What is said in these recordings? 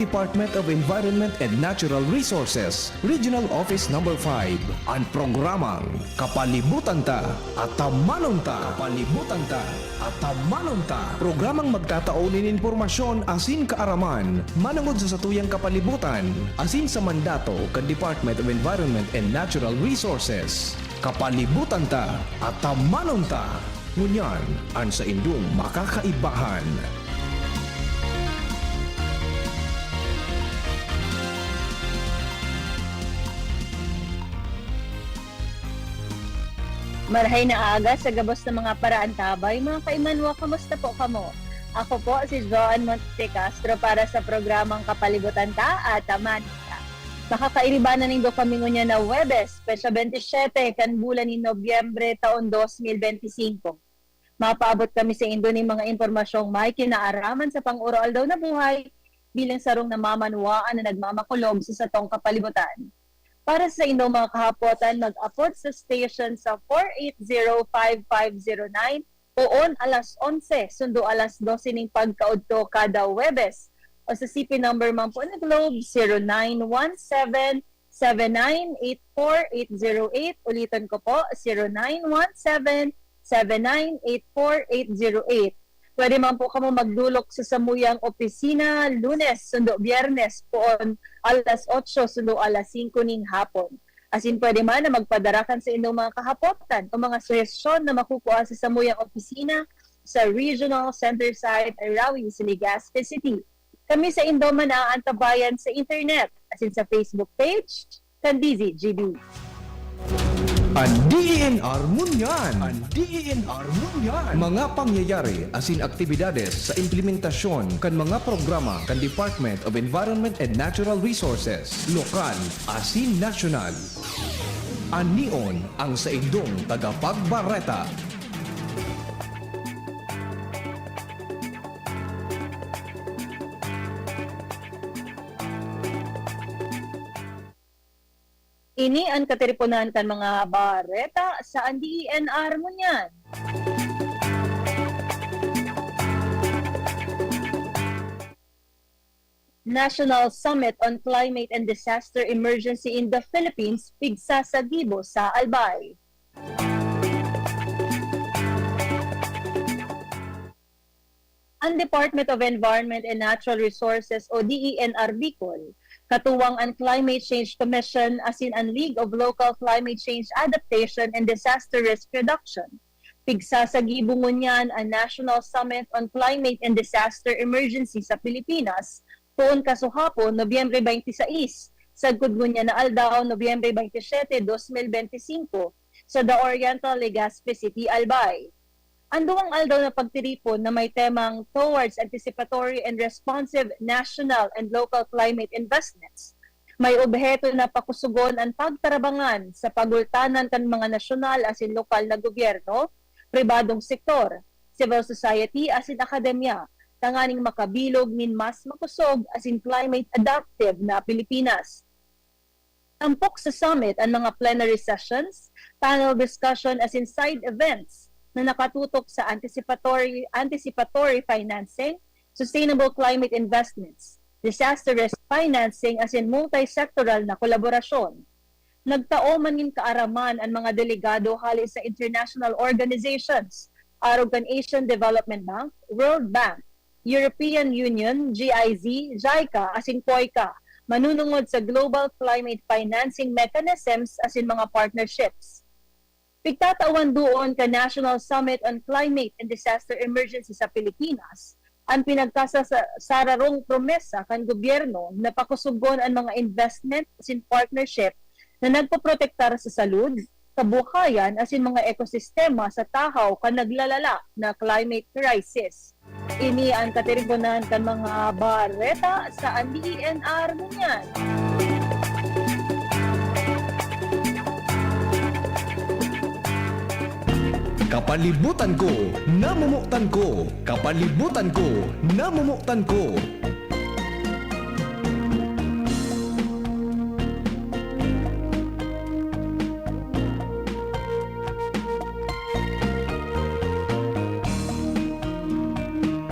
Department of Environment and Natural Resources, Regional Office Number 5, ang programang Kapalibutan Ta at Tamanon Ta. Kapalibutan Ta at Tamanon Ta. Programang magtataunin informasyon asin kaaraman, manangod sa satuyang kapalibutan, asin sa mandato kan Department of Environment and Natural Resources. Kapalibutan Ta at Tamanon Ta. Ngunyan, ang sa indong makakaibahan. Marahay na aga sa gabos ng mga paraan tabay. Mga kaimanwa, kamusta po kamo? Ako po si Joan Monte Castro para sa programang Kapalibutan Ta at Tamanon Ta. Makakairibanan nindo kami ngunya na Huwebes, Pesya 27, kan bulan ni Nobyembre taon 2025. Mapaabot kami sa indo ng mga impormasyong may kinaaraman sa pang-oral daw na buhay bilang sarong namamanwaan na nagmamakulog sa satong kapalibutan. Para sa inyong mga kahapotan, mag-upload sa station sa 4805509 o on alas 11, sundo alas 12 ning pagkaudto kada Huwebes. O sa CP number man po na Globe, 0917-7984-808. Ulitin ko po, 0917-7984-808. Pwede man po kamo magdulok sa samuyang opisina, Lunes, sundo Biyernes, poon alas 8, sundo alas 5 ning hapon. Asin pwede man na magpadarakan sa inyong mga kahapotan o mga suhestyon na makukuha sa samuyang opisina sa Regional Center Site Arawi sa Legazpi City. Kami sa inyong man aantabayan sa internet, asin sa Facebook page, Candizi GB. Ang DENR Munyan! Ang DENR Munyan! Mga pangyayari asin aktibidades sa implementasyon kan mga programa kan Department of Environment and Natural Resources, lokal asin nasyonal. Anion ang sa indong tagapagbareta. Ini ang katiripunan kan mga bareta sa DENR Munyan. National Summit on Climate and Disaster Emergency in the Philippines pigsa sa Gibo sa Albay. Ang Department of Environment and Natural Resources o DENR Bicol katuwang ang Climate Change Commission asin ang League of Local Climate Change Adaptation and Disaster Risk Reduction. Pigsa sa gibungunyan ang National Summit on Climate and Disaster Emergency sa Pilipinas tuon kasuhapon Nobyembre 26 sa gudngunya na aldaw Nobyembre 27, 2025 sa The Oriental Legazpi City, Albay. Anduang aldaw na pagtiripon na may temang Towards Anticipatory and Responsive National and Local Climate Investments. May objeto na pakusugon ang pagtarabangan sa pagultanan kan mga nasyonal asin lokal na gobyerno, pribadong sektor, civil society asin akademya, tanganing makabilog min mas makusog asin climate adaptive na Pilipinas. Tampok sa summit ang mga plenary sessions, panel discussion asin side events na nakatutok sa anticipatory financing, sustainable climate investments, disaster risk financing as in multi-sectoral na kolaborasyon. Nagtao man ng kaaraman ang mga delegado halis sa international organizations, Aragon Asian Development Bank, World Bank, European Union, GIZ, JICA as in COICA, manunungod sa global climate financing mechanisms as in mga partnerships. Pigtatawan doon ka National Summit on Climate and Disaster Emergency sa Pilipinas, ang pinagkasararong promesa kan gobyerno na pakusugon ang mga investment in partnership na nagpoprotektar sa salud, kabuhayan as in mga ekosistema sa tahaw kan naglalala na climate crisis. Ini ang katiribunan kan mga bareta sa DENR Munyan. Kapalibutan ko, namumuktan ko. Kapalibutan ko, namumuktan ko.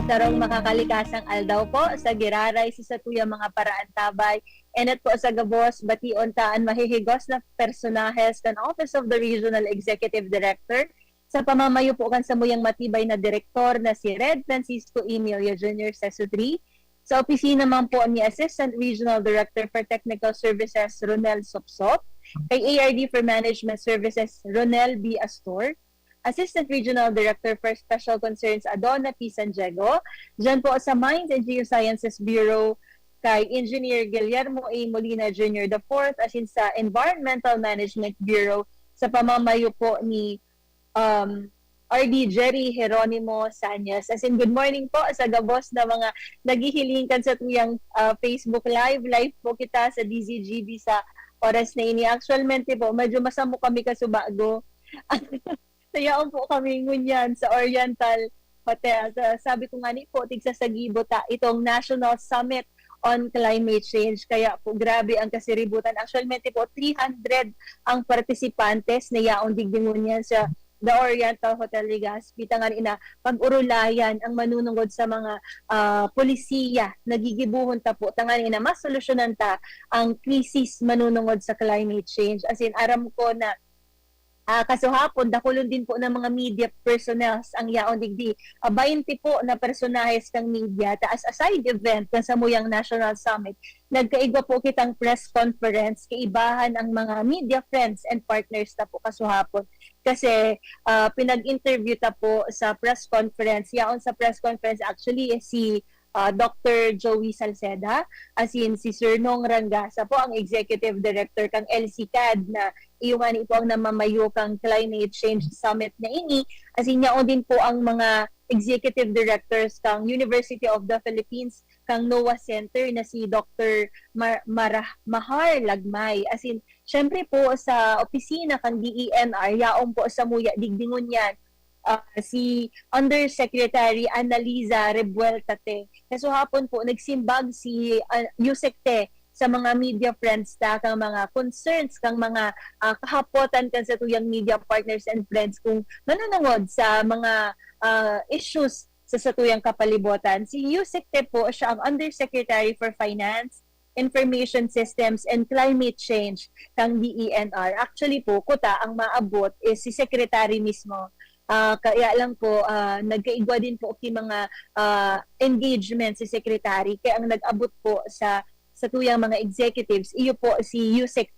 Sarong makakalikasang aldaw po sa giraray sa satuyang mga paraan tabay. Enet po sa gabos, bation taan mahihigos na personahes kan Office of the Regional Executive Director sa pamamayo po kan samuyang matibay na direktor na si Red Francisco Emilio Jr. sa Sudri. Sa opisina man po ni Assistant Regional Director for Technical Services Ronel Sopsop, kay ARD for Management Services Ronel B. Astor, Assistant Regional Director for Special Concerns Adona P. San Diego, dyan po sa Mines and Geosciences Bureau kay Engineer Guillermo A. Molina Jr. IV, as in sa Environmental Management Bureau sa pamamayo po ni RD Jerry Jeronimo Sanyas. As in, good morning po sa gabos na mga naghihilingkan sa tuyang Facebook Live. Live po kita sa DZGB sa oras na ini. Actualmente po, medyo masamo kami kasubago. Sayaon po kami ngunyan sa Oriental Hotel. Sabi ko nga ni po, tig sa Sagibo ta, itong National Summit on Climate Change. Kaya po, grabe ang kasiributan. Actualmente po, 300 ang partisipantes na yaong digdingunyan sa The Oriental Hotel Legazpi. Tangan ina, pag-urulayan ang manunungod sa mga polisiya, nagigibuhon ta po. Tangan ina, mas solusyonan ta ang krisis manunungod sa climate change. As in, aram ko na kasuhapon, dakulon din po ng mga media personnels ang yaon digdi. 20 po na personahes kang media, taas a side event kan samuyang National Summit. Nagkaigwa po kitang press conference, kaibahan ang mga media friends and partners na po kasuhapon. Kasi pinag-interview ta po sa press conference. Yaon sa press conference actually si Dr. Joey Salceda, as in si Sir Nong Rangasa po, ang Executive Director kang LCCAD na iyungan ito ang namamayo kang Climate Change Summit na ini. As in yaon din po ang mga Executive Directors kang University of the Philippines, kang NOAA Center na si Dr. Mahar Lagmay. As in, syempre po sa opisina kang DENR, yaon po sa muya, digdingon yan, si Undersecretary Annaliza Rebueltate. Kaso hapon po, nagsimbag si Yusek sa mga media friends ta, kang mga concerns, kang mga kahapotan kan sa tuyang media partners and friends kung manunungod sa mga issues sa satuyang kapalibutan. Si Yusek po, siya ang Undersecretary for Finance, Information Systems and Climate Change kang DENR. Actually po, kuta ang maabot is si Secretary mismo. Kaya lang po, nagkaigwa din po ki mga engagement si Secretary. Kaya ang nag-abot po sa tuyang mga executives, iyo po si Yusek.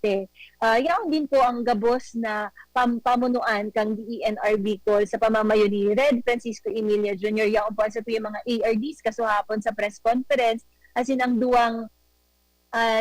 Yaon din po ang gabos na pamunuan kang DENR Bicol sa pamamayo ni Red Francisco Emilio Jr. Yaon po sa tuyang mga ARDs kasuhapon sa press conference. As in, ang duwang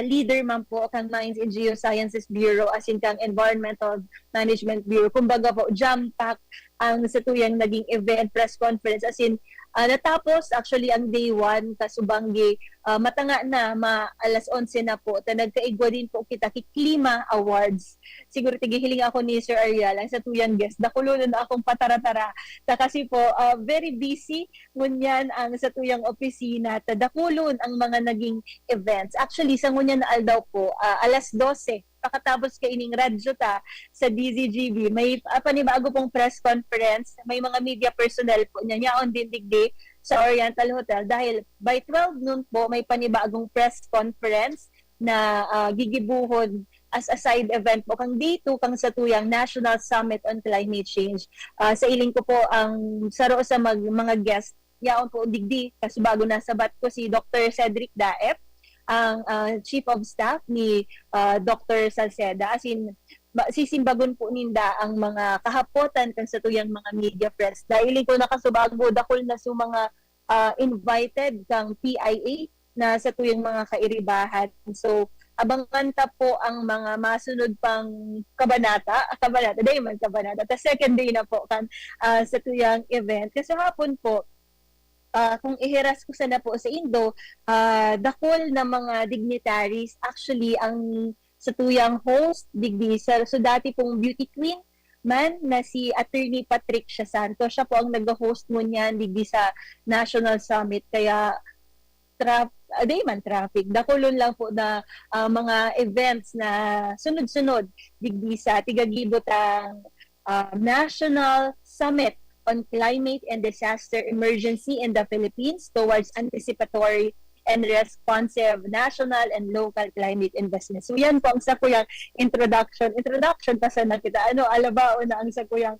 leader man po kang Mines and Geosciences Bureau, as in kang Environmental Management Bureau. Kumbaga po, jam-pack ang sa tuyang naging event, press conference. As in, natapos actually ang day 1 kasubanggi, matanga na, alas 11 na po. Nagkaigwa din po kita Klima Awards. Siguro tigihiling ako ni Sir Ariel, ang sa tuyang guest. Dakulo na akong patara-tara. Kasi po, very busy ngunyan ang sa tuyang opisina. Dakulon ang mga naging events. Actually, sa ngunyan na aldaw po, alas 12, pakatapos ka ining radyo ta sa DZGB, may panibago pong press conference, may mga media personnel po niya yaon din digdi sa Oriental Hotel dahil by 12 noon po may panibagong press conference na gigibuhon as a side event po kang day 2 kang sa tuyang National Summit on Climate Change. Sa iling ko po ang saro sa mga guest yaon po digdi kasi bago nasabat ko si Dr. Cedric Daep, ang Chief of Staff ni Dr. Salceda. As in, sisimbagon po ninda ang mga kahapotan kan sa tuyang mga media friends. Dahil ko nakasubago, dakol na su mga invited kang PIA na sa tuyang mga kairibahan. So, abangan ta po ang mga masunod pang kabanata, dahil man kabanata. The second day na po kan sa tuyang event. Kasi hapon po, kung ihiras ko sana po sa Indo, dakol na mga dignitaries, actually ang sa tuyang host, digdi, so dati pong beauty queen man na si Attorney Patricia Santos, siya po ang nag-host mo niyan digdi sa National Summit, kaya traffic. Dakulon lang po na mga events na sunod-sunod digdi sa tigagibot ang National Summit on climate and disaster emergency in the Philippines towards anticipatory and responsive national and local climate investments. So yan po ang sakuyang introduction. Introduction pa sa nakita. Alabao na ang sakuyang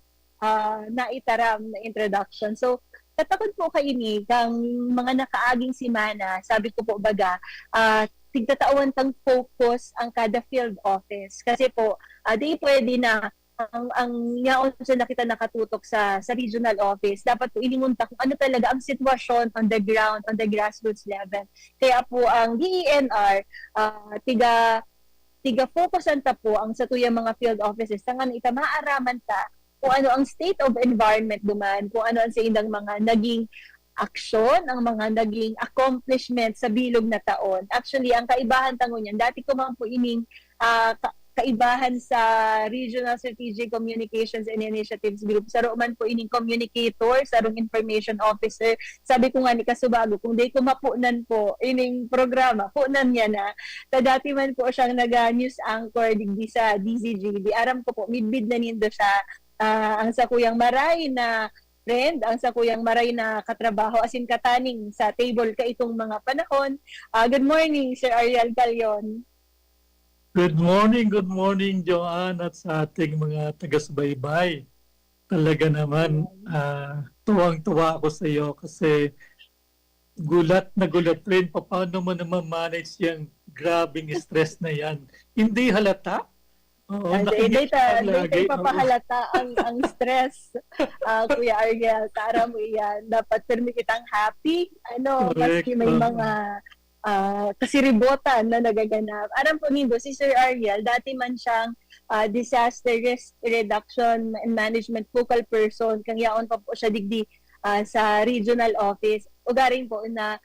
naitaram na introduction. So, tatakod po kaini kang mga nakaaging simana, sabi ko po baga, tigtatawan tang focus ang kada field office. Kasi po, di pwede na ang yaon sa nakita nakatutok sa regional office, dapat po iningunta kung ano talaga ang sitwasyon on the ground, on the grassroots level. Kaya po ang DENR, tiga focusan ta po ang sa tuyang mga field offices, tangan ita maaraman ta kung ano ang state of environment duman, kung ano ang sa indang mga naging aksyon, ang mga naging accomplishment sa bilog na taon. Actually, ang kaibahan tango niyan, dati ko man po ining kaibahan sa Regional Strategic Communications and Initiatives Group. Sa man po ining communicator, sarong information officer. Sabi ko nga ni Kasubago, kung di ko mapunan po ining programa, punan niya na. Ta dati man po siyang naga-news anchor digdi sa DZG. Di aram ko po, midbid na nindo siya. Ang sa kuyang maray na friend, ang sa kuyang maray na katrabaho, as in kataning sa table ka itong mga panahon. Good morning, Sir Ariel Calyon. Good morning, Joanne, at sa ating mga taga-subaybay. Talaga naman, tuwang-tuwa ako sa iyo kasi gulat na gulat rin paano mo naman manage yung grabing stress na yan. Hindi halata? Oo, Hindi papahalata ang stress, Kuya Ariel. Tara mo yan. Dapat permi kitang happy. Correct. Maski may mga kasiribotan na nagaganap. Aram po nindo, si Sir Ariel, dati man siyang disaster risk reduction and management focal person. Kang yaon pa po siya digdi sa regional office. Ugaring po na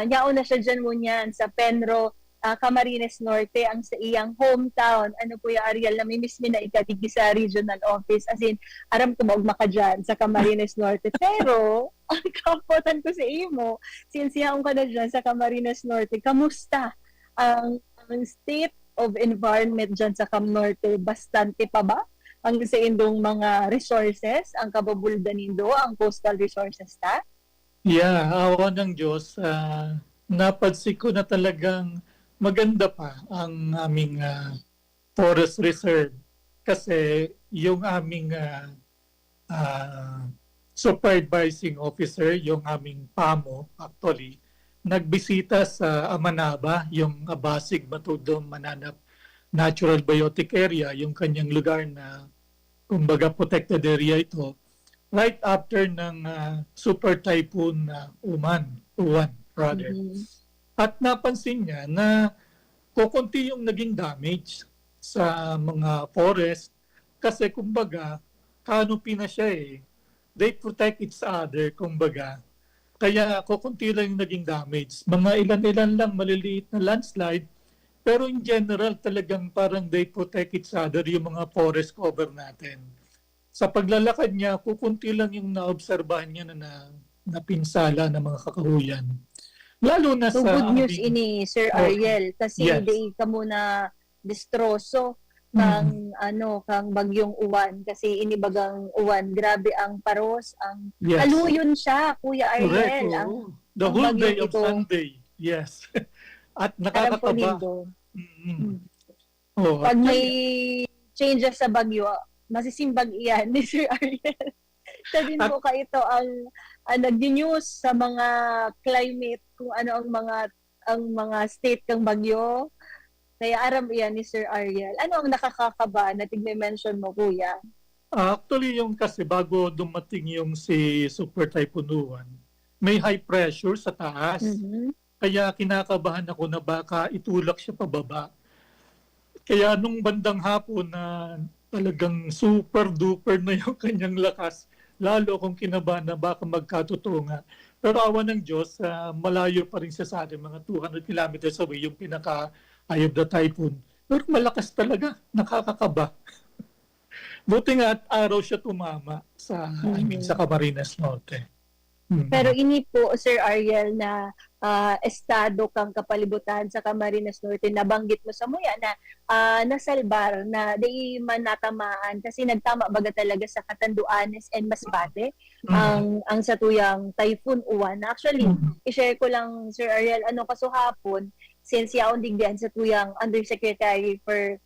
yaon na siya dyan mo niyan sa Penro, Camarines Norte, ang sa iyang hometown. Kuya Ariel, namimis mi na ikatigi sa regional office. As in, aram ko maugma ka dyan sa Camarines Norte. Pero, ang kapotan ko sa imo, since yaong ka na dyan sa Camarines Norte, kamusta ang state of environment dyan sa Cam Norte? Bastante pa ba? Ang sa indong mga resources, ang kababuldan nindo, ang coastal resources ta? Yeah, awa ng Diyos. Napansin ko na talagang maganda pa ang aming forest reserve kasi yung aming supervising officer, yung aming PAMO actually, nagbisita sa Amanaba, yung Abasig Matudong Mananap Natural Biotic Area, yung kanyang lugar na kumbaga protected area ito, right after ng super typhoon Uwan rather. Mm-hmm. At napansin niya na kukunti yung naging damage sa mga forest kasi kumbaga canopy na siya eh. They protect each other kumbaga. Kaya kukunti lang yung naging damage. Mga ilan-ilan lang maliliit na landslide pero in general talagang parang they protect each other yung mga forest cover natin. Sa paglalakad niya, kukunti lang yung naobserbahan niya na napinsala ng mga kakahuyan. Lalo na so sa good news ini Sir Ariel kasi yes. Di ka muna destroso kang kang bagyong uwan kasi inibagang uwan, grabe ang paros, ang yes. aluyon siya, Kuya Ariel. Correct, the whole day of ito. Sunday. Yes. At nakakakaba. Pag may changes sa bagyo, masisimbag iyan ni Sir Ariel. Sabi mo ka ito ang nag-news sa mga climate kung ano ang mga state kang bagyo. Kaya aram iyan ni Sir Ariel. Ano ang nakakakaba na tigme-mention mo, Kuya? Actually, yung kasi bago dumating yung si Super Typhoon Uwan, may high pressure sa taas. Mm-hmm. Kaya kinakabahan ako na baka itulak siya pababa. Kaya nung bandang hapon na talagang super duper na yung kanyang lakas, lalo kung kinabahan na baka magkatotoo nga. Pero awa ng Diyos, malayo pa rin siya sa atin, mga 200 kilometers away yung pinaka-eye of the typhoon. Pero malakas talaga, nakakakaba. Buti nga at araw siya tumama sa, sa Camarines Norte. Pero ini po, Sir Ariel, na estado kang kapalibutan sa Camarines Norte, nabanggit mo sa muya na nasalbar na di man natamaan kasi nagtama baga talaga sa Catanduanes and Masbate ang satuyang Typhoon Uwan. Actually, i-share ko lang, Sir Ariel, kasuhapon, since yaon digdian sa tuyang Undersecretary for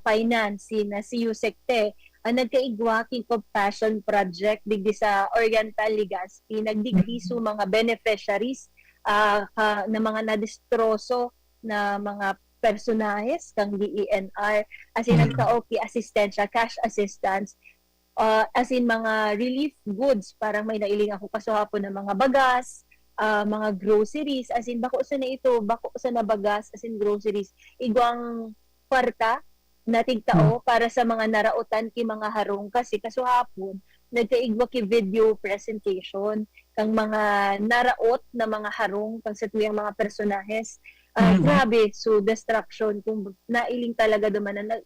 Finance si Yusek Te, nagkaigwa king compassion project digdi sa Oriental Legazpi, nagdigdi su mga beneficiaries na mga nadistroso na mga personahes kang DENR, as in nagkaoki assistensya, cash assistance, as in mga relief goods, parang may nailing ako kasuhapon ng mga bagas, mga groceries, as in bako sa na ito, bako sa na bagas, as in groceries, igwang kwarta na tigtao para sa mga narautan ki mga harong kasi kasuhapon nagkaigwa ki video presentation kang mga naraot na mga harong kang sa tuyang mga personahes. Grabe, so destruction kung nailing talaga duman na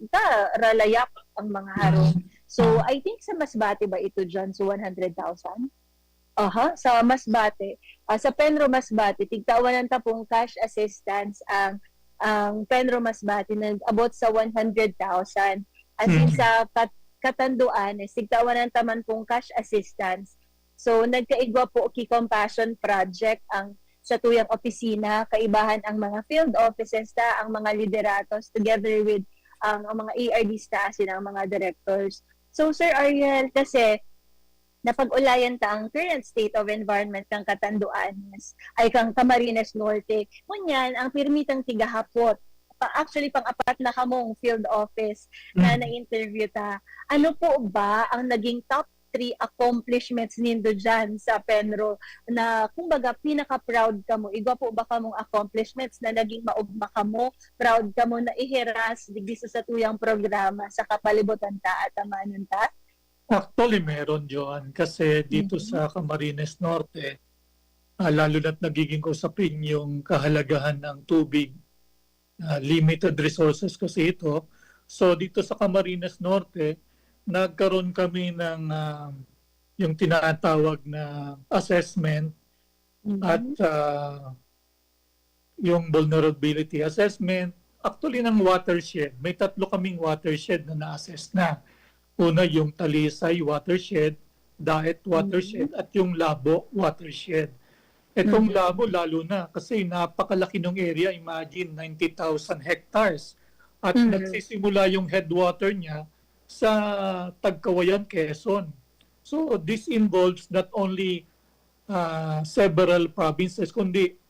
ralayak ang mga harong. So I think sa Masbate ba ito dyan, so 100,000? Sa Masbate. Sa Penro Masbate, tigtawan ng tapong cash assistance ang Penro Masbate nag-abot sa 100,000. As in sa Catanduanes, tigtawan ng taman pong cash assistance. So nagkaigwa po ki Compassion Project ang sa tuyang opisina, kaibahan ang mga field offices ang mga lideratos together with ang mga ARD staff, ang mga directors. So Sir Ariel, kasi napag-ulayan ta ang current state of environment kang Catanduanes ay kang Camarines Norte. Ngunyan, ang pirmitang tigahapot. Actually, pang-apat na kamong field office na na-interview ta. Ano po ba ang naging top 3 accomplishments nindo dyan sa Penro na kumbaga pinaka-proud ka mo? Igwa po ba kamong accomplishments na naging maugma ka mo? Proud ka mo na ihiras digdi sa tuyang programa sa kapalibutan ta at amanan ta? Actually, meron, Joan, kasi dito sa Camarines Norte, lalo na't nagiging usapin yung kahalagahan ng tubig, limited resources kasi ito. So dito sa Camarines Norte, nagkaroon kami ng yung tinatawag na assessment at yung vulnerability assessment. Actually, ng watershed, may 3 kaming watershed na na-assess na. Una yung Talisay watershed, Daet watershed, at yung Labo watershed. Itong Labo lalo na kasi napakalaki ng area, imagine 90,000 hectares. At nagsisimula yung headwater niya sa Tagkawayan, Quezon. So this involves not only several provinces, kundi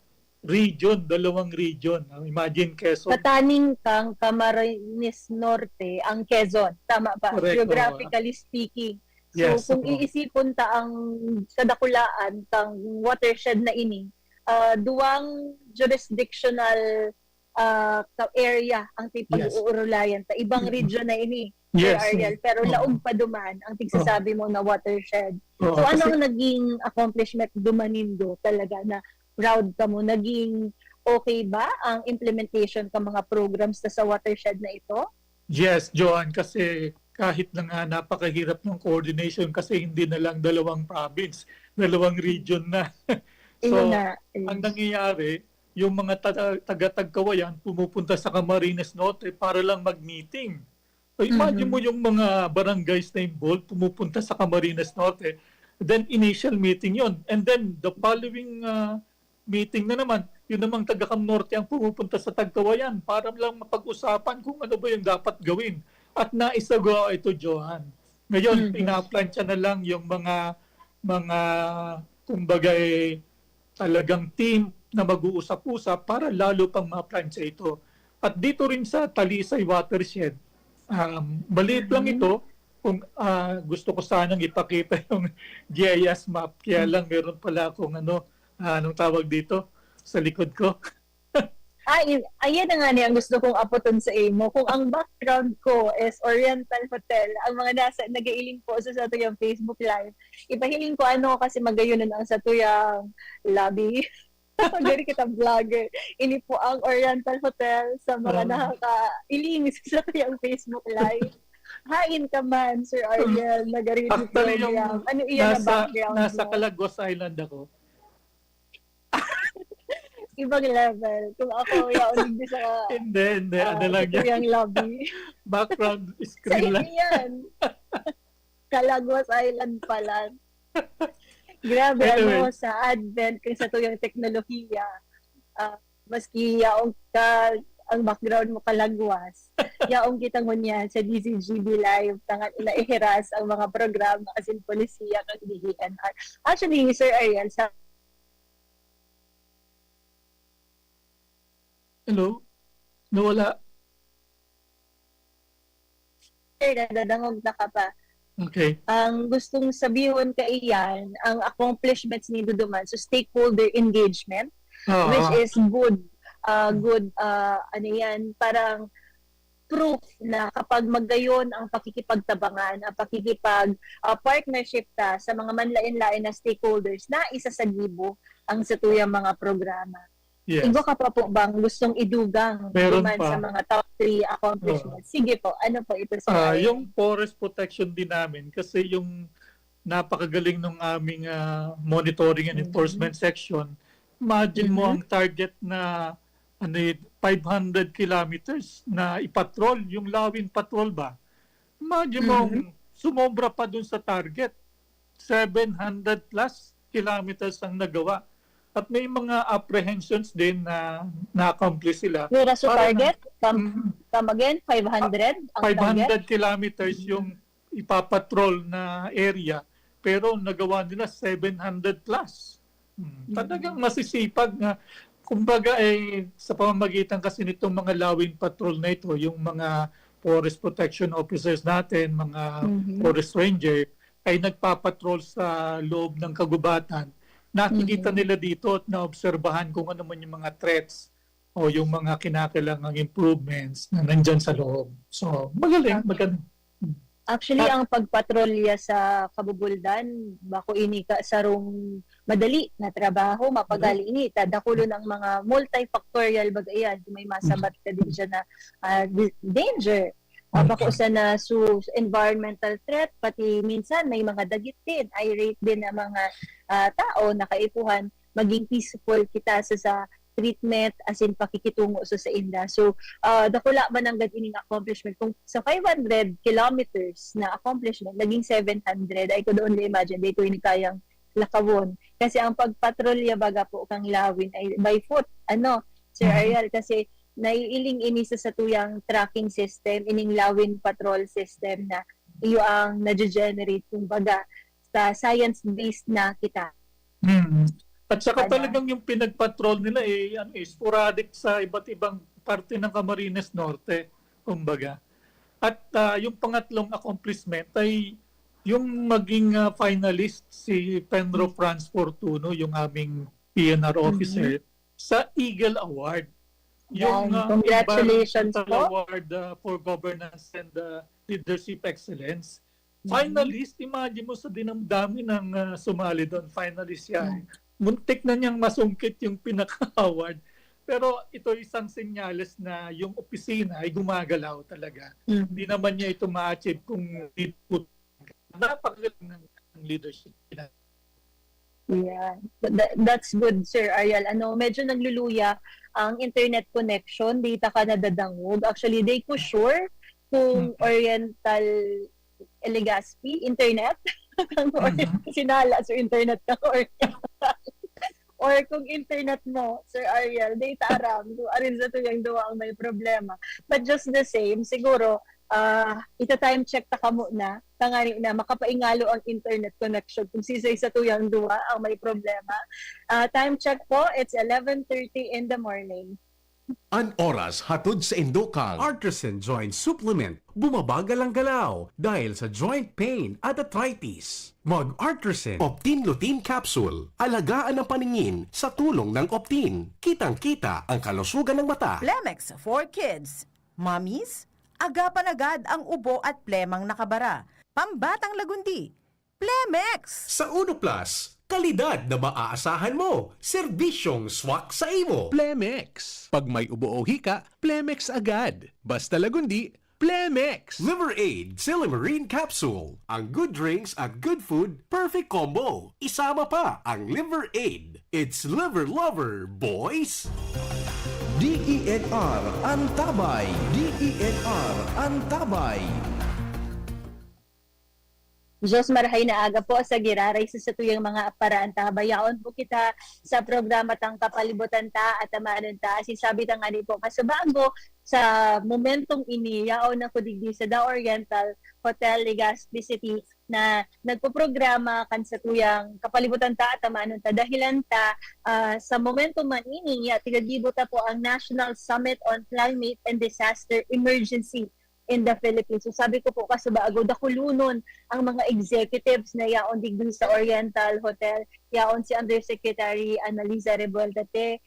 region, 2 region. Imagine Quezon. Kataning kang Camarines Norte ang Quezon, tama ba? Correct, Geographically speaking. So Yes, kung iisipon ta ang kadakulaan kang watershed na ini, duwang jurisdictional area ang pag-uurulayan ta. Ibang region na ini, Yes. Ariel, pero laog pa duman ang tigsasabi mo na watershed. So ano ang naging accomplishment dumanindo talaga na proud ka mo? Naging okay ba ang implementation ng mga programs sa watershed na ito? Yes, Joan, kasi kahit na nga napakahirap ng coordination kasi hindi na lang 2 province, 2 region na. So, ang nangyayari, yung mga taga-Tagkawayan pumupunta sa Camarines Norte para lang mag-meeting. So, imagine mo yung mga barangays na involved pumupunta sa Camarines Norte, then initial meeting yon, and then the following meeting na naman, yun namang taga-Cam Norte ang pumupunta sa Tagkawayan para lang mapag-usapan kung ano ba yung dapat gawin. At naisagawa ito, Johan. Ngayon, pinaplansya na lang yung mga kumbaga talagang team na mag-uusap-usap para lalo pang maplansya ito. At dito rin sa Talisay watershed, maliit lang ito. Kung gusto ko sanang ipakita yung GIS map, kaya lang meron pala akong anong tawag dito sa likod ko. Ayan na nga niya ang gusto kong apoton sa imo. Kung ang background ko is Oriental Hotel, ang mga nag-iiling po sa tuyang Facebook Live, ipahiling ko kasi magayon na ang sa tuyang lobby. Gari kita vlogger. Ini po ang Oriental Hotel sa mga nakaka-iling sa tuyang Facebook Live. Hain ka man, Sir Ariel, nag-ready Actually, yung program. Ano iyan na background nasa mo? Calagos Island ako. Ibang level. Kung ako, yaon din sa Hindi. Ano lang yan. yung lobby. Background Sa screen inyo lang. yan. Calagos Island pala. Grabe, Anyway. sa advent, kung sa tuyang teknolohiya, maski yaong ka, ang background mo kalagwas, yaong kita mo niya sa DCGB Live, tangan inaihiras ang mga programa asin polisiya ng DENR. Actually, Sir Ariel, sa Hello? Nawala. nadadangog na ka pa. Okay. Ang gustong sabihin ka iyan, ang accomplishments ni Duduman, so stakeholder engagement, which is good, ano yan, parang proof na kapag magayon ang pakikipagtabangan, ang partnership ta sa mga manlain-lain na stakeholders na isa sa gibo ang satuyang mga programa. Yes. Igo ka pa po bang gustong idugang Meron Duduman pa. sa mga top 3 accomplishments? Sige po, ano po ito sa Yung forest protection din namin kasi yung napakagaling ng aming monitoring and enforcement section. Imagine mo ang target na 500 kilometers na ipatrol, yung lawin patrol ba? Imagine mo sumobra pa dun sa target. 700 plus kilometers ang nagawa. At may mga apprehensions din na na-accomplish sila. Wala sa Para target? Come again? 500? Ang 500 target? kilometers yung ipapatrol na area, pero nagawa nila 700 plus. Talagang masisipag na, kumbaga sa pamamagitan kasi nitong mga lawin patrol na ito, yung mga forest protection officers natin, mga forest ranger, ay nagpapatrol sa loob ng kagubatan. Nakikita nila dito at naobserbahan kung ano man yung mga threats o yung mga kinakailangang improvements na nandyan sa loob. So, magaling. Actually, ang pagpatrolya sa kabubuldan, bako ini ka sarong madali na trabaho, mapagali ini, tadakulo ng mga multifactorial bagayan, may masabat ka din siya na danger. Bako sa na environmental threat, pati minsan may mga dagit din, irate din na mga tao na kaipuhan, maging peaceful kita sa treatment as in pakikitungo sa inda. So, dakula man ang ining accomplishment. Kung sa 500 kilometers na accomplishment, naging 700, I could only imagine, di ko ini kayang lakawon. Kasi ang pagpatrolya baga po kang lawin ay by foot. Sir Ariel, kasi naiiling ini sa tuyang tracking system, ining lawin patrol system na iyo ang na-generate kumbaga sa science-based na kita. At saka talagang yung pinagpatrol nila sporadic sa iba't ibang parte ng Camarines Norte, kumbaga. At yung pangatlong accomplishment ay yung maging finalist si Penro Franz Fortuno, yung aming PNR officer, sa Eagle Award. Yung congratulations Environmental po. Award for Governance and Leadership Excellence. Finalist, imagine mo sa dinamdami ng sumali doon, finalist siya. Muntik na niyang masungkit yung pinaka-award. Pero ito isang senyales na yung opisina ay gumagalaw talaga. Hindi naman niya ito ma-achieve kung napakagaling ng leadership. Yeah. That's good, Sir Ariel. Medyo nagluluya ang internet connection, data ka nadadangog. Actually, they ko sure kung Oriental Legazpi, internet, sinala sa internet ka Oriental. Or kung internet mo, Sir Ariel, data aram, kung arin sa tuyang duwa ang may problema. But just the same, siguro, ita-time check ta kamo na, tangani na makapaingalo ang internet connection kung sisay sa tuyang duwa ang may problema. Time check po, it's 11:30 in the morning. An oras hatod sa Indocang. Artisan Joint Supplement. Bumabagal ang galaw dahil sa joint pain at arthritis. Mag-Artisan Optin Lutein Capsule. Alagaan ang paningin sa tulong ng Optin. Kitang-kita ang kalusugan ng mata. Plemex for Kids. Mommies, agapan agad ang ubo at plemang nakabara. Pambatang lagundi. Plemex! Sa Uno Plus, kalidad na maaasahan mo. Serbisyong swak sa imo. Plemex. Pag may ubo o hika, Plemex agad. Basta lagundi, Plemex! Liver Aid Silimarine Capsule. Ang good drinks at good food, perfect combo. Isama pa ang Liver Aid. It's liver lover, boys! DENR Antabay. DENR Antabay. Diyos marahay na aga po sa giraray sa tuyang mga aparaan ta. Bayaon po kita sa programa tang kapalibutan ta at tamaan ta. Sisabi ta nga ni po kasabago sa momentong ini, yaon na ko digdi sa The Oriental Hotel Legazpi City na nagpo-programa kan sa tuyang kapalibutan ta at tamaan ta. Dahilan ta sa momentum man ini, tigagibo ta po ang National Summit on Climate and Disaster Emergency in the Philippines. So sabi ko po kasabago, dakulunon ang mga executives na yaon digdi sa Oriental Hotel, yaon si Undersecretary Annalisa Revueltate,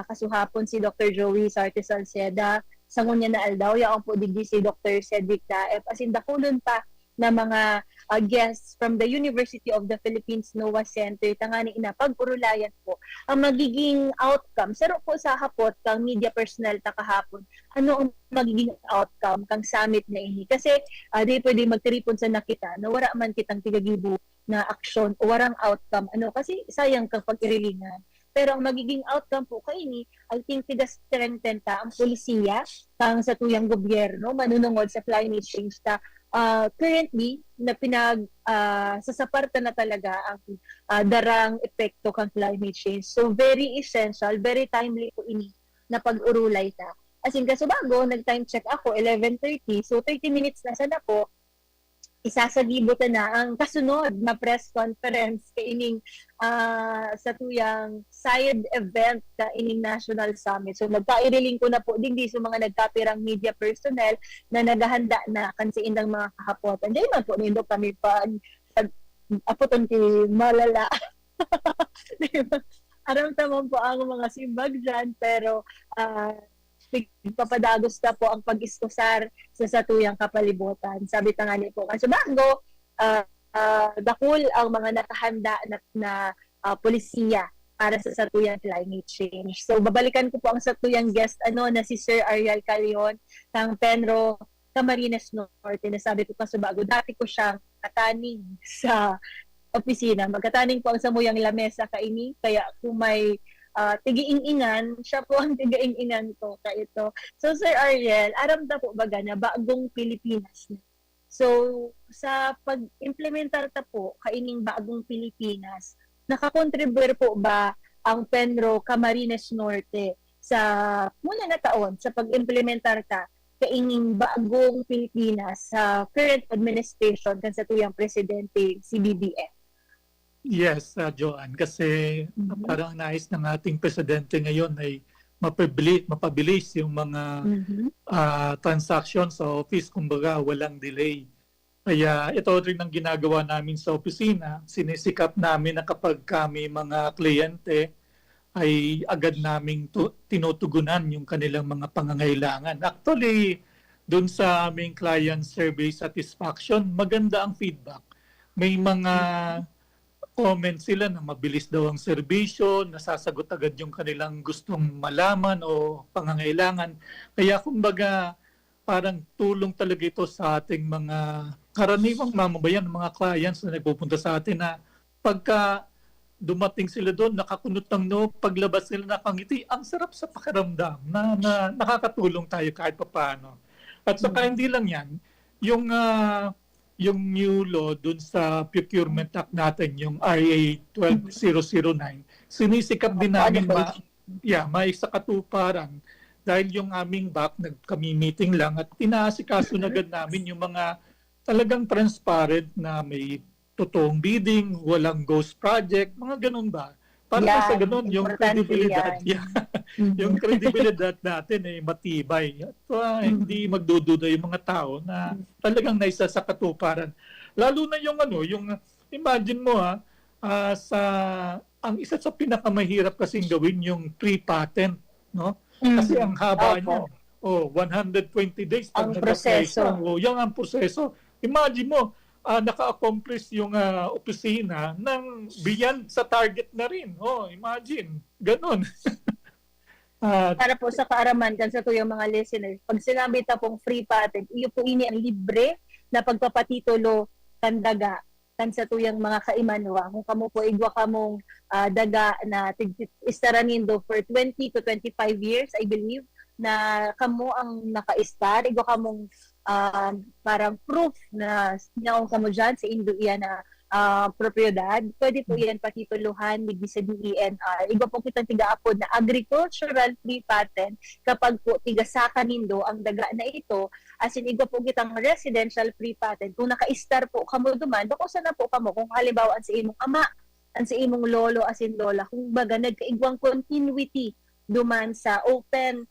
kasuhapon si Dr. Joey Sarte Salceda, sangunya na aldaw, yaon po digdi si Dr. Cedric Taep, as in dakulon pa na mga guests from the University of the Philippines NOAA Center, tangani ina pag-urulayan po ang magiging outcome. Saro po sa hapot kang media personnel ta kahapon, ano ang magiging outcome kang summit na ini. Kasi di pwede magtiripon sa nakita na wala man kitang tigagibo na aksyon o warang outcome. Ano, kasi sayang kang pag-irilingan. Pero ang magiging outcome po kay ini, I think tiga-strengthen ta ang polisiya kang sa tuyang gobyerno manunungod sa climate change ta. Currently na sasaparta na talaga ang darang epekto kang climate change. So very essential, very timely po ini na pag-urulay ta. As in kasubago, nag-time check ako 11:30, so 30 minutes na sana po isasagibo na ang kasunod na press conference kay ining sa tuyang side event ka ining National Summit. So nagkairiling ko na po digdi sa mga nagkapirang media personnel na naghahanda na kansiin ng mga kahapotan. Diyan man po nindo kami pag apoton ti malala. Diba? Aram tamang po ang mga simbag dyan, pero papadagos na po ang pag-iskusar sa satuyang kapalibutan. Sabi ta nga ni po, kasi bago, dakul ang mga nakahanda na polisiya para sa satuyang climate change. So, babalikan ko po ang satuyang guest, na si Sir Ariel Calion, ng Penro Camarines Norte, na sabi ko kasi bago, dati ko siyang kataning sa opisina. Magkataning po ang samuyang lamesa kaini, kaya kung may tigiing-inan, siya po ang tigiing-inan ko ka ito. So Sir Ariel, aramda po baga na bagong Pilipinas na. So sa pag-implementar ta po kaining bagong Pilipinas, nakakontribute po ba ang Penro Camarines Norte sa muna na taon sa pag-implementar ta kaining bagong Pilipinas sa current administration kan sa tuyang presidente si BBM? Yes, Joanne, kasi parang nais ng ating presidente ngayon ay mapabilis yung mga transaction sa office, kumbaga walang delay. Kaya ito rin ang ginagawa namin sa opisina. Sinisikap namin na kapag kami mga kliyente ay agad naming tinutugunan yung kanilang mga pangangailangan. Actually, dun sa aming client survey satisfaction, maganda ang feedback. May mga comment sila na mabilis daw ang serbisyo, nasasagot agad yung kanilang gustong malaman o pangangailangan. Kaya kumbaga parang tulong talaga ito sa ating mga karaniwang mamamayan, mga clients na nagpupunta sa atin na pagka dumating sila doon, nakakunot ng no, paglabas sila nakangiti, ang sarap sa pakiramdam na nakakatulong tayo kahit papaano. At saka hindi lang yan, yung new law dun sa Procurement Act natin, yung RA 12009, sinisikap din namin maisakatuparan dahil yung aming back, kami meeting lang at inaasikaso na agad namin yung mga talagang transparent na may totoong bidding, walang ghost project, mga ganun ba? Para sa ganun, yung credibility, yung credibility natin ay matibay. At hindi magdududa yung mga tao na talagang naisa sa katuparan. Lalo na yung imagine mo ang isa sa pinakamahirap kasing gawin yung pre-patent, no? Kasi ang haba niya. 120 days pag ang proseso. Yan ang proseso. Imagine mo, naka-accomplish yung opisina ng beyond sa target na rin. Imagine. Ganon. Para po sa kaaraman kan sa tuyong mga listeners, pag sinabi ta pong free patent, iyo po ini ang libre na pagpapatitulo kan daga kan sa tuyang mga kaimanwa. Kung kamo po igwa kamong daga na istaraниndo for 20 to 25 years, I believe, na kamo ang naka-istar, igwa kamong parang proof na sinaong kamo dyan sa Indo iyan na propiedad, pwede po yan patituluhan with sa DENR. Iba po kitang tigaapod na agricultural free patent kapag po tigasaka nindo ang daga na ito, as in iba po kitang residential free patent. Kung naka-star po kamo duman, bako sana po kamo kung halimbawa ang sa imong ama, ang sa imong lolo as in lola, kung baga nagkaigwang continuity duman sa open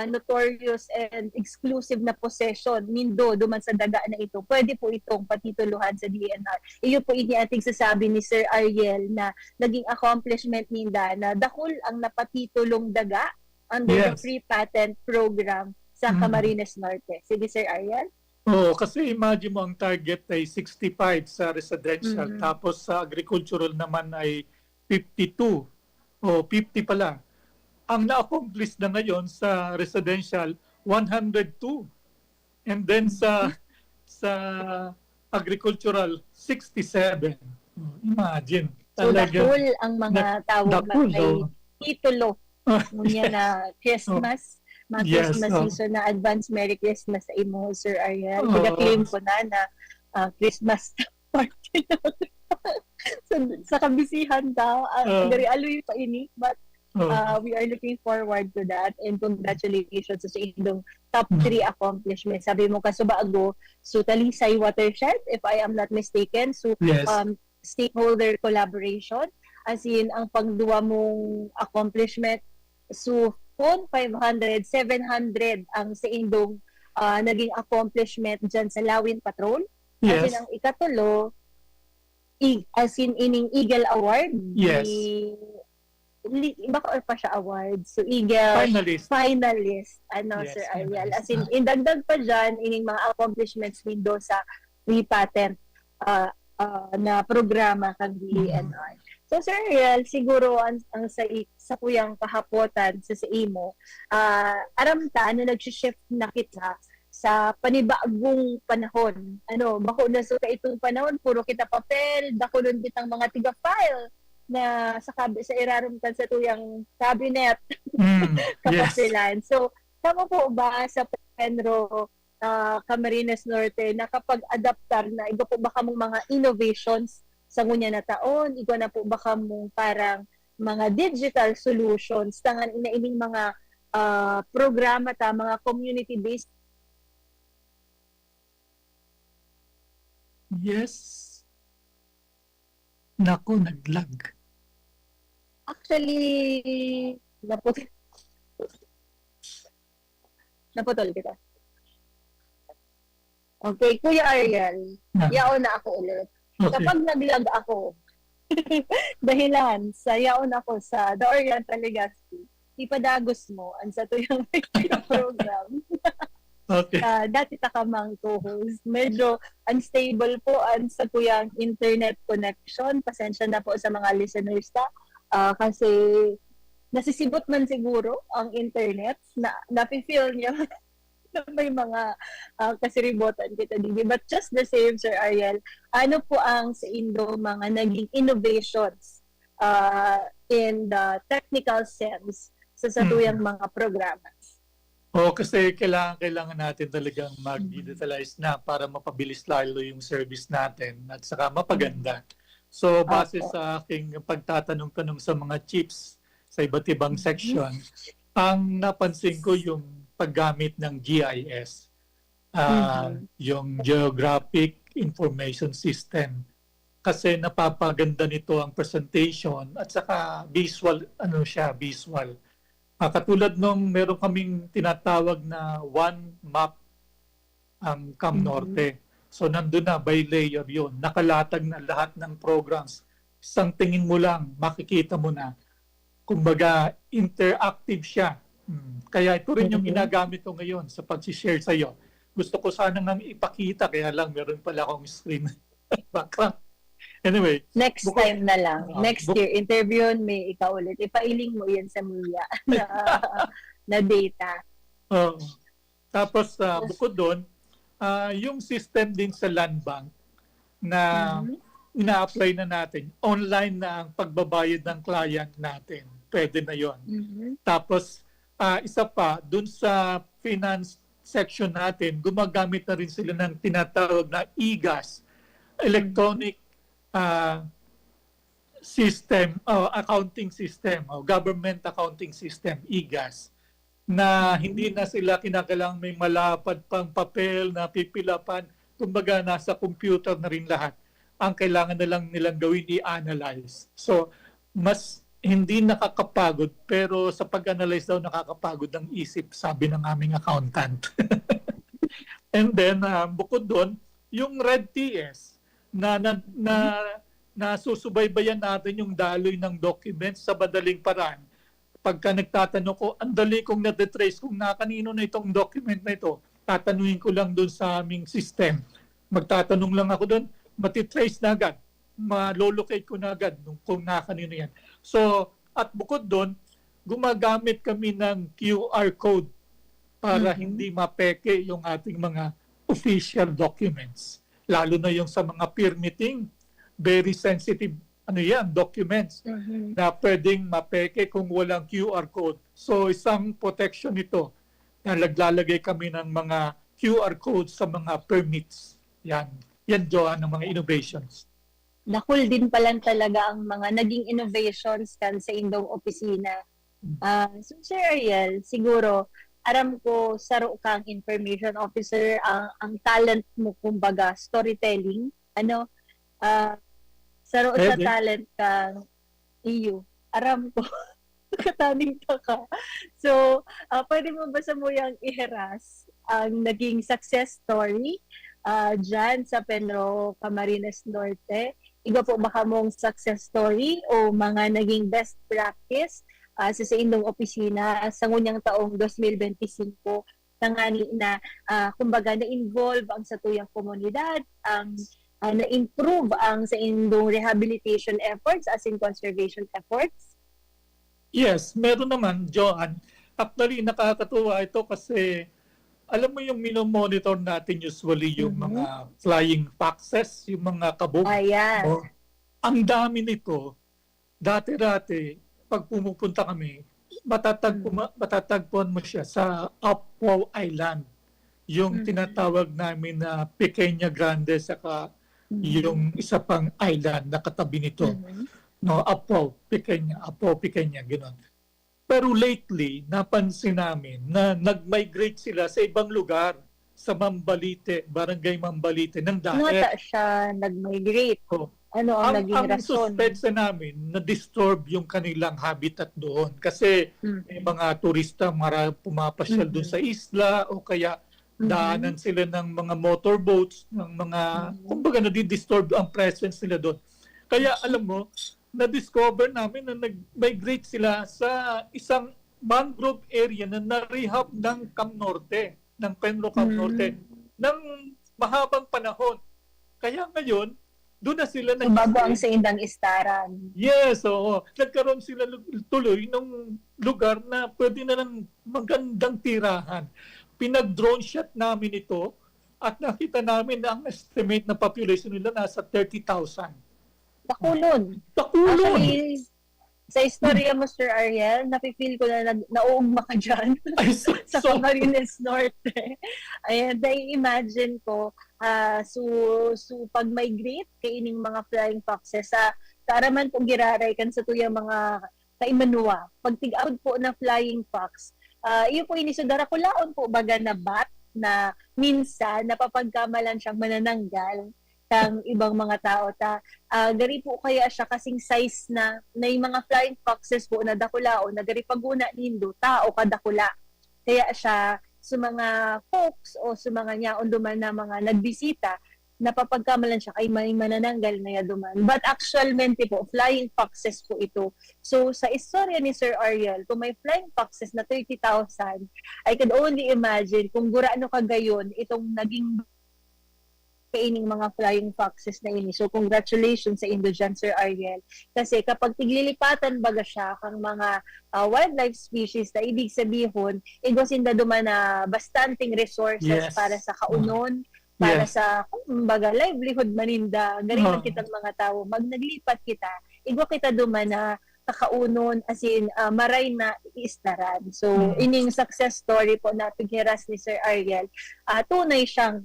notorious and exclusive na possession nindo duman sa daga na ito, pwede po itong patituluhan sa DNR. Iyo po ini ating sasabi ni Sir Ariel na naging accomplishment ninda na dahol ang napatitulong daga under the free patent program sa Camarines Norte. Sige Sir Ariel. Oo, kasi imagine mo ang target ay 65 sa residential, tapos sa agricultural naman ay 52 o 50 pala. Ang na-accomplish na ngayon sa residential, 102. And then sa agricultural, 67. Imagine. So dahol ang mga tawag ay titulo. Ngunya na Christmas, Christmas season na advance Merry Christmas sa imo, Sir Ariel. Kaya-claim ko na Christmas party na. sa kabisihan daw, dari aloy pa ini, but we are looking forward to that and congratulations sa inyong top 3 accomplishments. Sabi mo kasubago, so Talisay Watershed, if I am not mistaken, so stakeholder collaboration, as in ang pagduwa mong accomplishment, so 500, 700 ang sa indong naging accomplishment dyan sa Lawin Patrol. As in ang ikatulo, as in ining Eagle Award, baka or pa siya award. So, Eagle finalist. Sir Ariel. As in, indagdag pa dyan, ining mga accomplishments nindo sa free patent na programa kang DENR. So, Sir Ariel, siguro ang sa kuyang kahapotan sa imo, aram ta, nag-shift na kita sa panibagong panahon. Bako na so itong panahon, puro kita papel, dako nun kitang mga tiga-file, na sa irarumtan sa tuyang cabinet kapasilan. So, kamo po ba sa Penro Camarines Norte na kapag adaptar na, iba po ba kamong mga innovations sa ngunya na taon? Iba na po ba kamong parang mga digital solutions, tangan inaining mga programa ta, mga community-based? Yes. Naku, naglag. Actually, naputol kita. Okay, Kuya Ariel, yaon na ako ulit. Okay. Kapag naglag ako, dahilan sa yaon ako sa The Oriental Legacy, ipadagos mo ang sa tuyang program. Okay. Dati takamang co-host. Medyo unstable po ang sa kuyang internet connection. Pasensya na po sa mga listeners kasi nasisibot man siguro ang internet na nafe-feel niya na may mga kasiribotan kita dito. But just the same, Sir Ariel, ano po ang sa Indo mga naging innovations in the technical sense sa satuyang mga programa? Kasi kailangan natin talagang mag-digitalize na para mapabilis lalo yung service natin at saka mapaganda. So, base sa aking pagtatanong-tanong sa mga chiefs sa iba't ibang section, ang napansin ko yung paggamit ng GIS, yung Geographic Information System. Kasi napapaganda nito ang presentation at saka visual, visual. Katulad nung meron kaming tinatawag na one map ang Cam Norte. So nandun na by layer yun. Nakalatag na lahat ng programs. Isang tingin mo lang, makikita mo na. Kumbaga, interactive siya. Kaya ito rin yung ginagamit ko ngayon sa pag-share sa iyo. Gusto ko sana nang ipakita, kaya lang meron pala akong screen background. Anyway, Next Bukod- time na lang. Ah, Next year, interviewin may ikaw ulit. Ipailing mo yan sa MIA na data. Oo. Tapos bukod doon, yung system din sa land bank na ina-apply na natin, online na ang pagbabayad ng client natin. Pwede na yon. Tapos isa pa, dun sa finance section natin, gumagamit na rin sila ng tinatawag na EGAS, Electronic System, Accounting System, o Government Accounting System, EGAS, na hindi na sila kinakailangang may malapad pang papel na pipilapan. Kumbaga, nasa computer na rin lahat. Ang kailangan na lang nilang gawin i-analyze. So, mas hindi nakakapagod, pero sa pag-analyze daw nakakapagod ng isip, sabi ng aming accountant. And then, bukod doon, yung Red TS na susubaybayan natin yung daloy ng documents sa madaling paraan. Pagka nagtatanong ko, ang dali kong na-trace kung kanino na itong document na ito, tatanungin ko lang doon sa aming system. Magtatanong lang ako doon, matitrace na agad, malolocate ko na agad kung kanino yan. So, at bukod doon, gumagamit kami ng QR code para hindi mapeke yung ating mga official documents. Lalo na yung sa mga permitting, very sensitive documents na pwedeng mapeke kung walang QR code. So, isang protection ito na naglalagay kami ng mga QR codes sa mga permits. Yan, Joanne, ng mga innovations. Nakul din pala talaga ang mga naging innovations kan sa indong opisina. So, Sir Ariel, siguro, aram ko, saro kang information officer, ang talent mo, kumbaga, storytelling. Saro sa talent kang iyo. Aram ko, kataning ka. So, pwede mo ba sa mo yung iheras ang naging success story dyan sa Penro Camarines Norte? Iba po baka mong success story o mga naging best practice sa indong opisina sa ngunyang taong 2025 tangani na kumbaga na-involve ang sa tuyang komunidad, ang na-improve ang sa indong rehabilitation efforts as in conservation efforts? Yes, meron naman, Joanne. Actually, nakakatuwa ito kasi alam mo yung minomonitor natin usually yung mga flying foxes, yung mga kabog. Ayan. Ang dami nito. Dati-dati, pag pumupunta kami, matatagpuan mo siya sa Apo Island. Yung tinatawag namin na Pequeña Grande saka yung isa pang island na katabi nito. No, Apo Pequeña, gano'n. Pero lately, napansin namin na nag-migrate sila sa ibang lugar, sa Mambalite, Barangay Mambalite, ng Ano daet. ta siya nag-migrate? Oh. Ano ang naging Ang rason? suspensa namin, na-disturb yung kanilang habitat doon. Kasi may mga turista, pumapasyal doon sa isla o kaya daanan sila ng mga motorboats, ng mga, kumbaga na-disturb ang presence nila doon. Kaya alam mo, na-discover namin na nag-migrate sila sa isang mangrove area na na-rehab ng Cam Norte, ng Penro Cam Norte, ng mahabang panahon. Kaya ngayon, doon na sila Bago ang sa indang istaran. Yes, oo. Nagkaroon sila tuloy ng lugar na pwede na lang magandang tirahan. Pinag-drone shot namin ito at nakita namin na ang estimate na population nila nasa 30,000. Takulon. Takulon! Actually, sa istorya mo, Sir Ariel, napifeel ko na nauugma ka dyan Ay, sa Camarines Norte. Ayan, imagine ko, so pag-migrate kaining mga flying foxes sa araman kung giraray kan sa tuyang mga kaimanua. Pag tig-out po na flying fox, iyo po inisudara ko laon po baga na bat na minsan napapagkamalan siyang manananggal kang ibang mga tao gari po kaya siya kasing size na yung mga flying foxes po na dakulaon na gari paguna nindo tao kadakula kaya siya sa mga folks o sa mga nyaon duman na mga nagbisita napapagkamalan siya kay may manananggal na duman. But actualmente po, flying foxes po ito. So, sa istorya ni Sir Ariel, kung may flying foxes na 30,000, I can only imagine kung guraano kagayon itong naging kaining mga flying foxes na ini. So congratulations sa indo dyan, Sir Ariel. Kasi kapag tiglilipatan baga siya kang mga wildlife species na ibig sabihin, igosin da duman na bastanting resources Yes. para sa kaunon, para Yes. sa kumbaga livelihood maninda, galing Oh. kitang mga tao. Mag naglipat kita, igwa kita duman na kakaunon as in maray na iistaran. So ining success story po na pighiras ni Sir Ariel, tunay siyang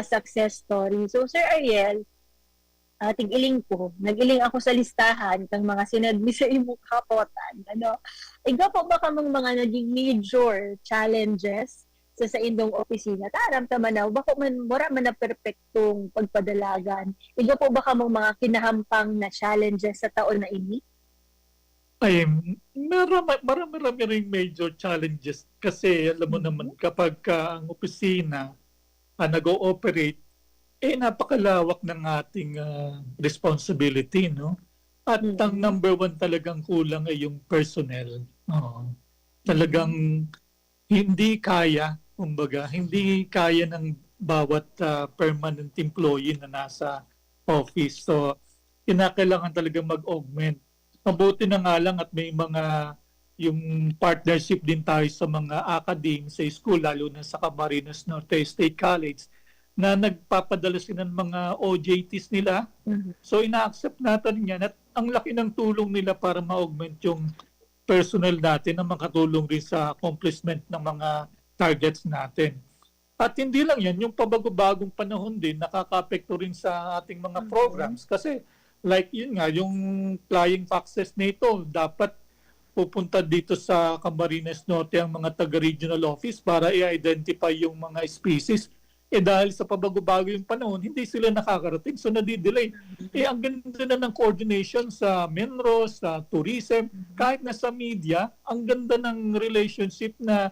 success story. So Sir Ariel, tig-iling ko, nag-iling ako sa listahan ng mga sinadmi sa imong kapotan. Ano? Igwa po ba kamang mga naging major challenges sa indong opisina? Taram tama na, bako man, mura man na perpektong pagpadalagan. Igwa po ba kamang mga kinahampang na challenges sa taon na ini? Ay, marami ring major challenges kasi alam mo naman kapag ang opisina nag-ooperate, napakalawak ng ating responsibility, no? At ang number one talagang kulang ay yung personnel. Oo. Talagang hindi kaya, kumbaga, hindi kaya ng bawat permanent employee na nasa office. So, kinakailangan talaga mag-augment. Mabuti na nga lang at may mga yung partnership din tayo sa mga academe sa school, lalo na sa Camarines Norte State College, na nagpapadala sila ng mga OJTs nila. So ina-accept natin yan at ang laki ng tulong nila para ma-augment yung personnel natin na makatulong rin sa accomplishment ng mga targets natin. At hindi lang yan, yung pabago-bagong panahon din nakaka-apekto rin sa ating mga programs kasi like yun nga, yung flying foxes na ito, dapat pupunta dito sa Camarines Norte ang mga taga-regional office para i-identify yung mga species. Dahil sa pabago-bago yung panahon, hindi sila nakakarating. So nadidelay. Ang ganda na ng coordination sa Menro, sa tourism, kahit na sa media, ang ganda ng relationship na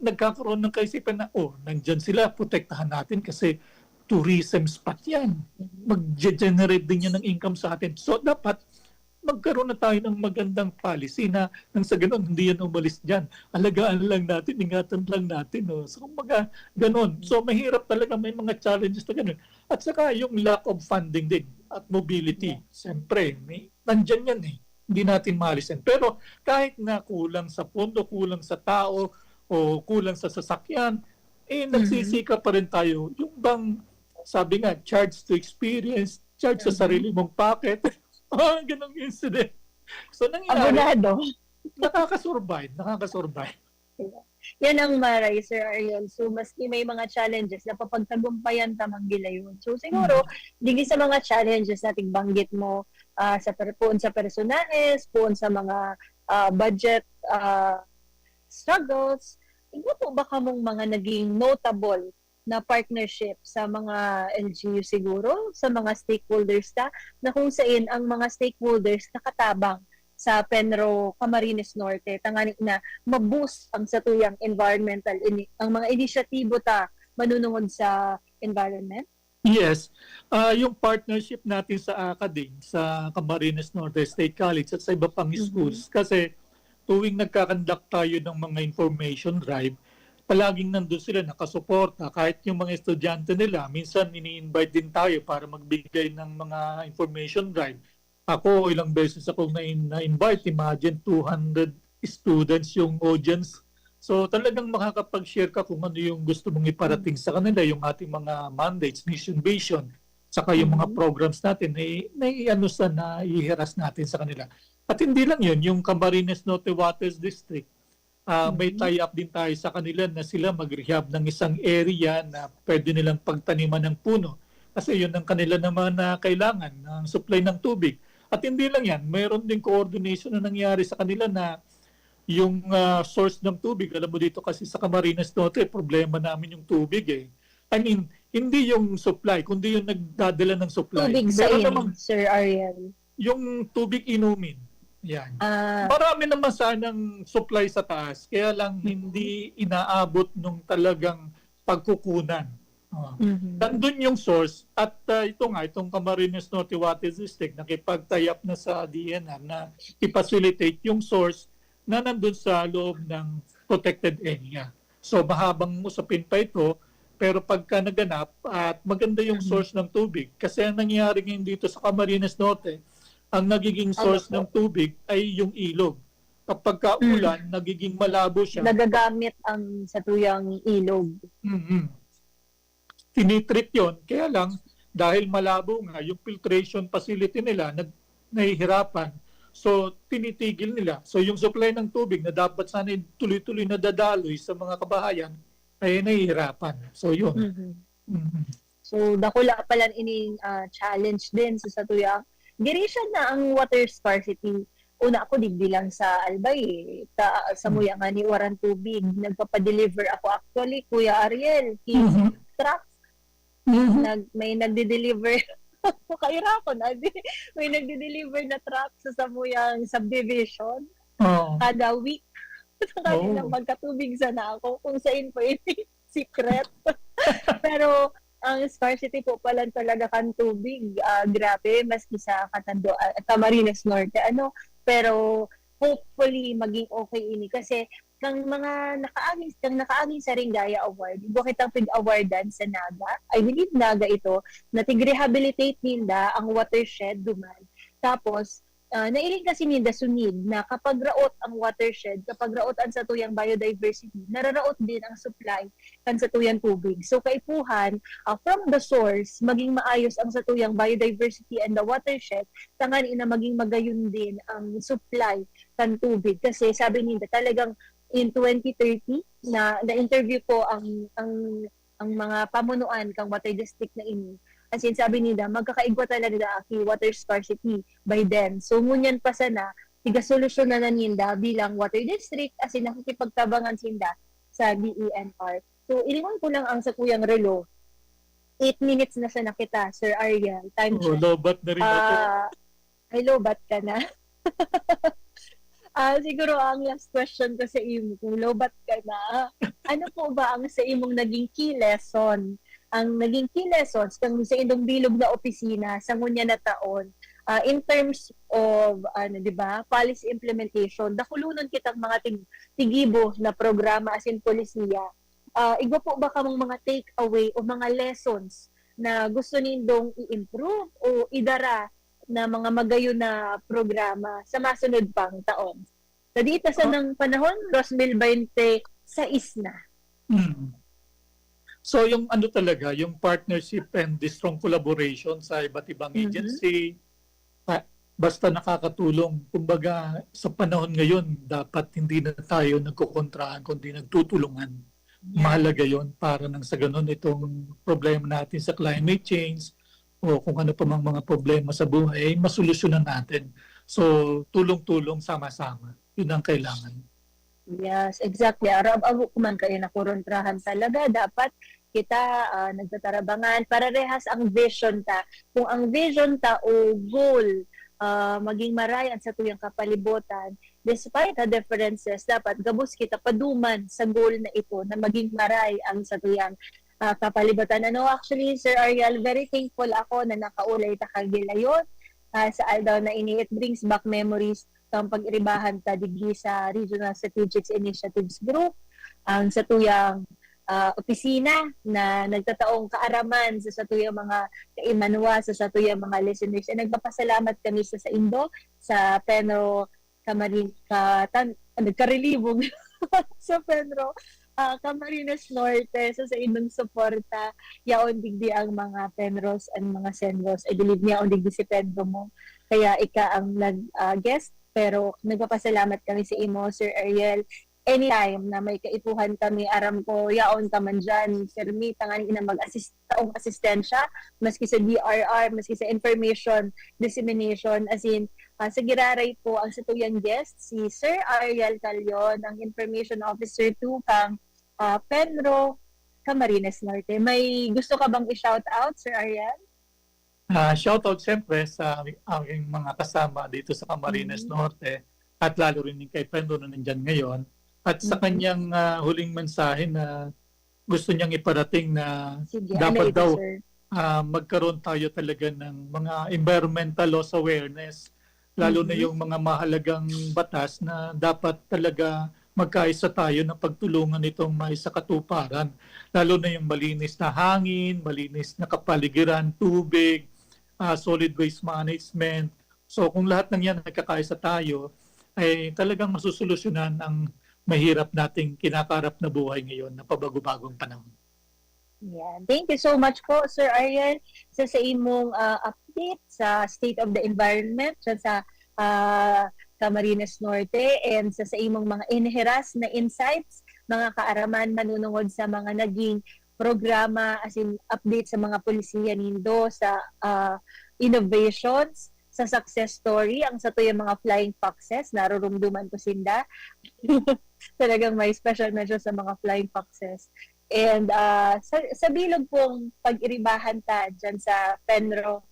nagkakaroon ng kaisipan na, nandyan sila, protektahan natin kasi tourism spot yan. Mag-generate din yan ng income sa atin. So dapat magkaroon na tayo ng magandang policy na nang sa ganun, hindi yan umalis dyan. Alagaan lang natin, ingatan lang natin. No? So, kumbaga, ganun. So, mahirap talaga, may mga challenges na ganun. At saka, yung lack of funding din at mobility. Siyempre, nandyan yan eh. Hindi natin maalisin. Pero, kahit na kulang sa pondo, kulang sa tao, o kulang sa sasakyan, nagsisika pa rin tayo. Yung bang, sabi nga, charge to experience, charge sa sarili mong pocket, ganong incident. So, nangyari, Abonado. nakakasurvive. Yan ang maray, Sir Ariel. So, maski may mga challenges na papagtagumpayan tamang gila yun. So, siguro, digi sa mga challenges nating banggit mo, poon sa personales, poon sa mga budget struggles, ito po ba kamong mga naging notable na partnership sa mga LGU siguro, sa mga stakeholders na kung saan ang mga stakeholders nakatabang sa Penro Camarines Norte tangani na maboost ang satuyang environmental ang mga inisyatibo manunungod sa environment? Yes. Yung partnership natin sa academe, sa Camarines Norte State College at sa iba pang schools, kasi tuwing nagkakandak tayo ng mga information drive, palaging nandun sila nakasuporta. Kahit yung mga estudyante nila, minsan ini-invite din tayo para magbigay ng mga information drive. Ako, ilang beses akong na-invite. Imagine, 200 students yung audience. So talagang makakapag-share ka kung ano yung gusto mong iparating sa kanila, yung ating mga mandates, mission, vision, saka yung mga programs natin, na ihiras natin sa kanila. At hindi lang yun, yung Camarines Norte Waters District, may tie-up din tayo sa kanila na sila mag-rehab ng isang area na pwede nilang pagtaniman ng puno. Kasi yun ang kanila naman na kailangan, ng supply ng tubig. At hindi lang yan, mayroon din coordination na nangyari sa kanila na yung source ng tubig. Alam mo dito kasi sa Camarines Norte, problema namin yung tubig eh. I mean, hindi yung supply, kundi yung nagdadala ng supply. Tubig sa Meron inyo, namang Sir Ariel. yung tubig inumin. Yan. Marami naman sanang supply sa taas, kaya lang hindi inaabot nung talagang pagkukunan. Nandun yung source at itong Camarines Norte Waters District nakipag-tie up na sa DNR na i-facilitate yung source na nandun sa loob ng protected area. So mahabang usapin pa ito Pero pagka naganap at maganda yung source ng tubig, kasi ang nangyayari ngayon dito sa Camarines Norte, ang nagiging source ng tubig ay yung ilog. Kapag kaulan, nagiging malabo siya. Nagagamit ang satuyang ilog. Mhm. Tinitreat yun. Kaya lang, dahil malabo nga, yung filtration facility nila, nahihirapan. So, tinitigil nila. So, yung supply ng tubig na dapat sana tuloy-tuloy na dadaloy sa mga kabahayan, ay nahihirapan. So, yun. Mhm. So, dakula pala ining challenge din sa satuyang. Diri siya na ang water scarcity. Una ako digdi lang sa Albay, sa muya nga ni waran tubig. Nagpapadeliver ako actually, Kuya Ariel, trucks. May nagde-deliver. Kaira ko na. May nagde-deliver na truck sa Samuyang subdivision. Oh. Kada week. Kanina magkatubig sana ako kung saan po yung secret. Pero ang scarcity po pala talaga kan tubig. Grabe, maski sa Camarines Norte. Pero hopefully maging okay ini kasi kang mga nakaaging sa Ringaya Award, ibo kitang pig-awardan sa Naga. I believe Naga ito, na tig-rehabilitate ninda ang watershed duman. Tapos, nailing kasi ninda sunid na kapag raot ang watershed, kapag raot ang satuyang biodiversity, nararaot din ang supply kan satuyang tubig. So, kaipuhan, from the source, maging maayos ang satuyang biodiversity and the watershed, tangan ina maging magayon din ang supply kan tubig. Kasi sabi ninda talagang in 2030 na-interview ko ang mga pamunuan kang water district na ini. As in, sabi nila, magkakaigwa talaga ang water scarcity by then. So, ngunyan pa sana, tiga-solusyon na ninda bilang water district as in, nakikipagtabangan sinda sa DENR. So, ilingon ko lang ang sa kuyang relo. 8 minutes na sa nakita, Sir Ariel. Time check. Lobat na rin ako. Hello, ba't ka na? Siguro ang last question ko sa imo, kung lobat ka na, ano po ba ang sa imong naging key lesson? Ang naging key lessons kung sa indong bilog na opisina sa ngunya na taon in terms of di ba, policy implementation, dakulunon kitang mga tigibo na programa as in polisiya. Igwa po ba kamong mga take away o mga lessons na gusto nindong i-improve o idara na mga magayon na programa sa masunod pang taon? So dito sa ng panahon, 2026 na. So yung talaga, yung partnership and the strong collaboration sa iba't ibang agency, basta nakakatulong. Kumbaga, sa panahon ngayon, dapat hindi na tayo nagkukontrahan, kundi nagtutulungan. Mahalaga yon para nang sa ganun itong problema natin sa climate change, o kung ano pa mang mga problema sa buhay, masolusyonan natin. So, tulong-tulong, sama-sama. Yun ang kailangan. Yes, exactly. Arab-abo kuman kayo na kurontrahan talaga. Dapat kita nagtatarabangan para rehas ang vision ta. Kung ang vision ta o goal maging marayan sa tuyang kapalibutan, despite the differences, dapat gabos kita paduman sa goal na ito na maging maray ang sa tuyang kapalibutan. Actually, Sir Ariel, very thankful ako na nakaulay ta kagilayon sa aldaw na ini. It brings back memories ng pag-iribahan ta dighi sa Regional Strategic Initiatives Group, ang sa tuyang opisina na nagtataong kaaraman sa tuyang mga kaimanwa, sa tuyang mga listeners. And nagpapasalamat kami sa Indo, sa Penro nagkarelibog sa Penro Camarines Norte, sa indong suporta, yaon digdi ang mga Penros and mga Senros. I believe niya on digdi si Pedro mo. Kaya ika ang nag-guest, pero nagpapasalamat kami sa imo, Sir Ariel. Anytime na may kaipuhan kami, aram ko, yaon ka man dyan, Sir Mi, tanganin na taong asistensya, maski sa DRR, maski sa information dissemination, as in, sa giraray po ang satuyang guest, si Sir Ariel Calyon, ang Information Officer 2 kang Penro Camarines Norte. May gusto ka bang i-shout out, Sir Ariel? Shoutout siyempre sa aking mga kasama dito sa Camarines Norte at lalo rin kay Penro na nandyan ngayon at sa kanyang huling mensahe na gusto niyang iparating na Sige, dapat ito, daw sir? magkaroon tayo talaga ng mga environmental loss awareness, lalo na yung mga mahalagang batas na dapat talaga magkaisa tayo na pagtulungan itong may sa katuparan. Lalo na yung malinis na hangin, malinis na kapaligiran, tubig, solid waste management. So kung lahat ng yan nagkakaisa tayo, ay talagang masusolusyonan ang mahirap nating kinakarap na buhay ngayon na pabago-bagong panahon. Yeah. Thank you so much po, Sir Ariel, sa imong update sa state of the environment dyan sa Camarines Norte and sa imong mga inheras na insights, mga kaaraman manunungod sa mga naging programa as in update sa mga polisiya nindo sa innovations, sa success story, ang sa yung mga flying foxes, narurumduman ko sinda. Talagang may special mention sa mga flying foxes. And sa bilog pong pag-iribahan ta dyan sa Penro,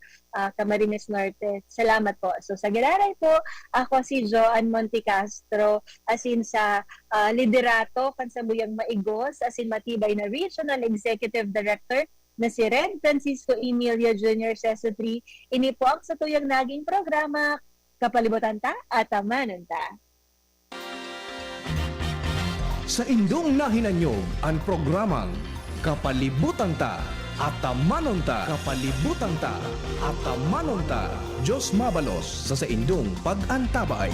Camarines Norte. Salamat po. So sa Galaray po, ako si Joan Montecastro, as in sa liderato kansabuyang maigos, as in matibay na Regional Executive Director na si Red Francisco Emilia Jr. Sesotri. Ini po ang sa tuyang naging programa Kapalibutan ta at Amanon ta. Sa indong nahinanyog ang programang Kapalibutan ta at Amanon ta. Kapalibutan ta at Amanon ta. Diyos mabalos sa indong pag-antabay.